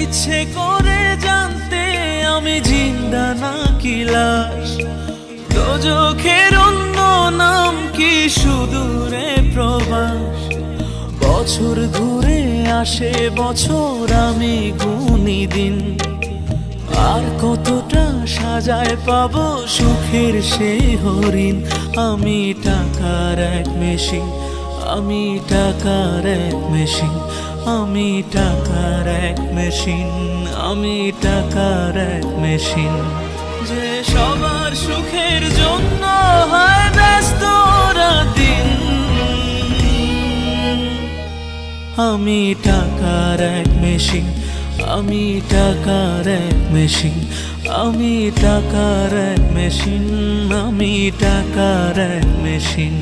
ইচ্ছে করে জানতে আমি জিন্দা নাকি লাশ, দোজখের অন্য নাম কি সুদূরে প্রবাস। বছর ঘুরে আসে বছর, আমি গুনি দিন, আর কতটা সাজায় পাবো সুখের সেই হরিণ। আমি টাকার এক মেশিন, আমি টাকার এক মেশিন, আমি টাকার এক মেশিন, আমি টাকার এক মেশিন। যে সবার সুখের জন্য হয় ব্যস্ত রাতদিন। আমি টাকার এক মেশিন, আমি টাকার এক মেশিন, আমি টাকার এক মেশিন, আমি টাকার এক মেশিন।